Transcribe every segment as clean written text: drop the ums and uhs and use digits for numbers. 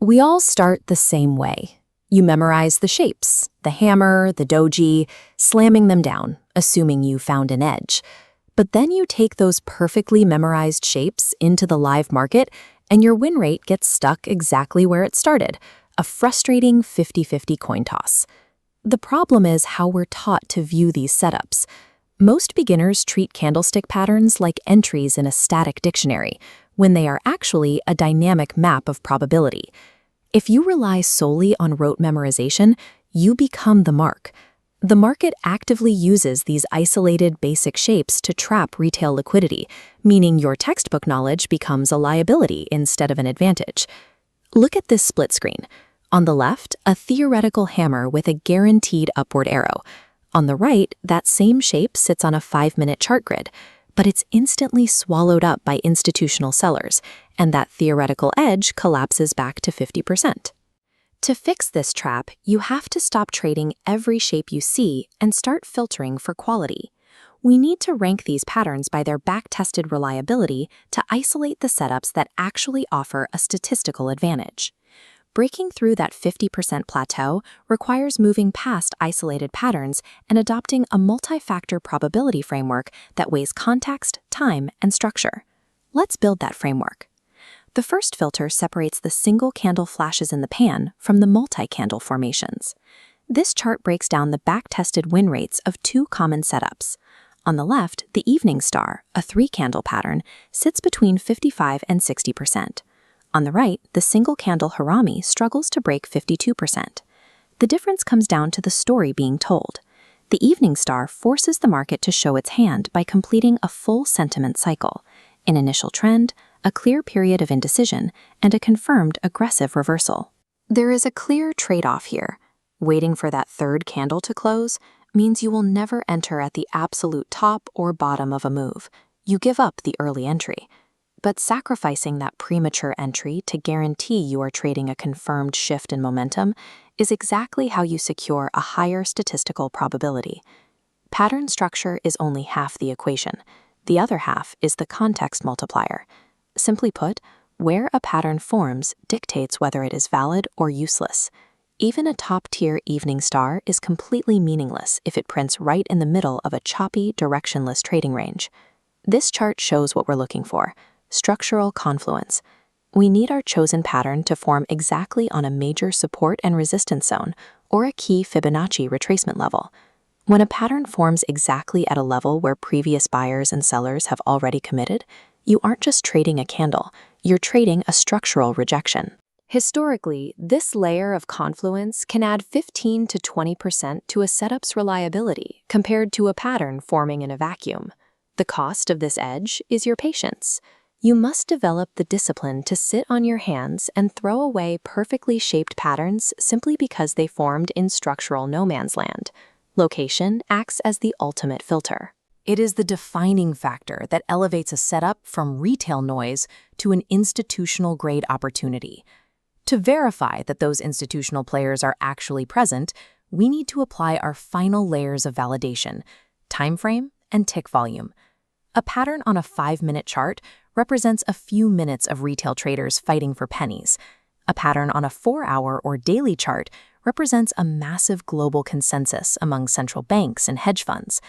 We all start the same way. You memorize the shapes, the hammer, the doji, slamming them down, assuming you found an edge. But then you take those perfectly memorized shapes into the live market, and your win rate gets stuck exactly where it started, a frustrating 50-50 coin toss. The problem is how we're taught to view these setups. Most beginners treat candlestick patterns like entries in a static dictionary, when they are actually a dynamic map of probability. If you rely solely on rote memorization, you become the mark. The market actively uses these isolated basic shapes to trap retail liquidity, meaning your textbook knowledge becomes a liability instead of an advantage. Look at this split screen. On the left, a theoretical hammer with a guaranteed upward arrow. On the right, that same shape sits on a 5-minute chart grid, but it's instantly swallowed up by institutional sellers, and that theoretical edge collapses back to 50%. To fix this trap, you have to stop trading every shape you see and start filtering for quality. We need to rank these patterns by their back-tested reliability to isolate the setups that actually offer a statistical advantage. Breaking through that 50% plateau requires moving past isolated patterns and adopting a multi-factor probability framework that weighs context, time, and structure. Let's build that framework. The first filter separates the single candle flashes in the pan from the multi-candle formations. This chart breaks down the back-tested win rates of two common setups. On the left, the evening star, a 3-candle pattern, sits between 55 and 60%. On the right, the single candle harami struggles to break 52%. The difference comes down to the story being told. The evening star forces the market to show its hand by completing a full sentiment cycle, an initial trend, a clear period of indecision, and a confirmed aggressive reversal. There is a clear trade-off here. Waiting for that third candle to close means you will never enter at the absolute top or bottom of a move. You give up the early entry. But sacrificing that premature entry to guarantee you are trading a confirmed shift in momentum is exactly how you secure a higher statistical probability. Pattern structure is only half the equation. The other half is the context multiplier. Simply put, where a pattern forms dictates whether it is valid or useless. Even a top-tier evening star is completely meaningless if it prints right in the middle of a choppy, directionless trading range. This chart shows what we're looking for. Structural confluence. We need our chosen pattern to form exactly on a major support and resistance zone, or a key Fibonacci retracement level. When a pattern forms exactly at a level where previous buyers and sellers have already committed, you aren't just trading a candle, you're trading a structural rejection. Historically, this layer of confluence can add 15 to 20% to a setup's reliability compared to a pattern forming in a vacuum. The cost of this edge is your patience. You must develop the discipline to sit on your hands and throw away perfectly shaped patterns simply because they formed in structural no man's land. Location acts as the ultimate filter. It is the defining factor that elevates a setup from retail noise to an institutional-grade opportunity. To verify that those institutional players are actually present, we need to apply our final layers of validation: time frame and tick volume. A pattern on a 5-minute chart represents a few minutes of retail traders fighting for pennies. A pattern on a 4-hour or daily chart represents a massive global consensus among central banks and hedge funds.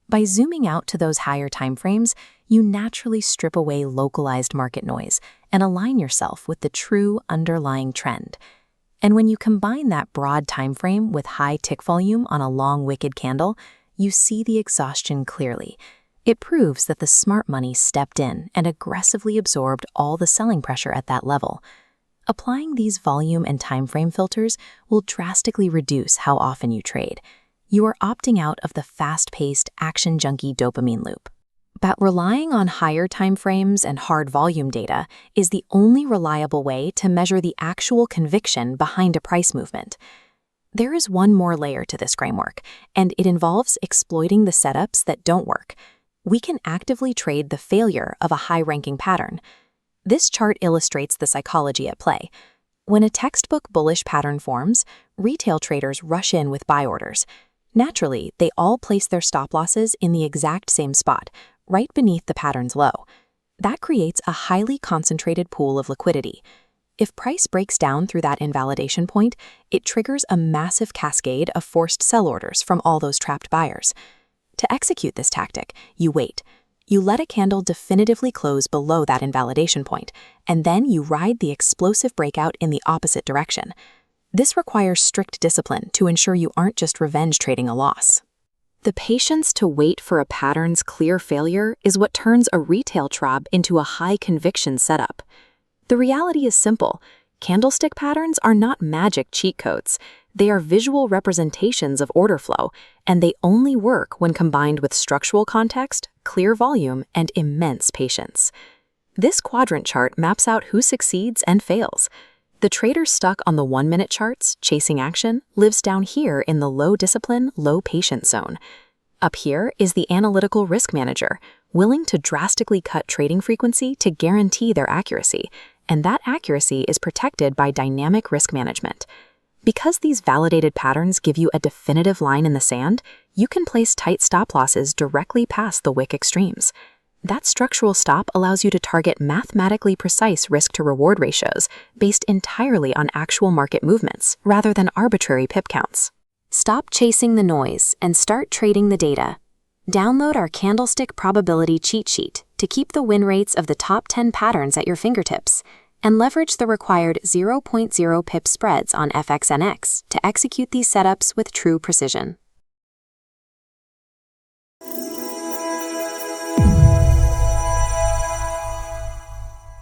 By zooming out to those higher timeframes, you naturally strip away localized market noise and align yourself with the true underlying trend. And when you combine that broad timeframe with high tick volume on a long wicked candle, you see the exhaustion clearly. It proves that the smart money stepped in and aggressively absorbed all the selling pressure at that level. Applying these volume and timeframe filters will drastically reduce how often you trade. You are opting out of the fast-paced, action-junkie dopamine loop. But relying on higher timeframes and hard volume data is the only reliable way to measure the actual conviction behind a price movement. There is one more layer to this framework, and it involves exploiting the setups that don't work. We can actively trade the failure of a high-ranking pattern. This chart illustrates the psychology at play. When a textbook bullish pattern forms, retail traders rush in with buy orders. Naturally, they all place their stop losses in the exact same spot, right beneath the pattern's low. That creates a highly concentrated pool of liquidity. If price breaks down through that invalidation point, it triggers a massive cascade of forced sell orders from all those trapped buyers. To execute this tactic, you wait. You let a candle definitively close below that invalidation point, and then you ride the explosive breakout in the opposite direction. This requires strict discipline to ensure you aren't just revenge trading a loss. The patience to wait for a pattern's clear failure is what turns a retail trap into a high-conviction setup. The reality is simple. Candlestick patterns are not magic cheat codes. They are visual representations of order flow, and they only work when combined with structural context, clear volume, and immense patience. This quadrant chart maps out who succeeds and fails. The trader stuck on the 1-minute charts, chasing action, lives down here in the low discipline, low patience zone. Up here is the analytical risk manager, willing to drastically cut trading frequency to guarantee their accuracy, and that accuracy is protected by dynamic risk management. Because these validated patterns give you a definitive line in the sand, you can place tight stop losses directly past the wick extremes. That structural stop allows you to target mathematically precise risk-to-reward ratios based entirely on actual market movements rather than arbitrary pip counts. Stop chasing the noise and start trading the data. Download our Candlestick Probability Cheat Sheet to keep the win rates of the top 10 patterns at your fingertips, and leverage the required 0.0 pip spreads on FXNX to execute these setups with true precision.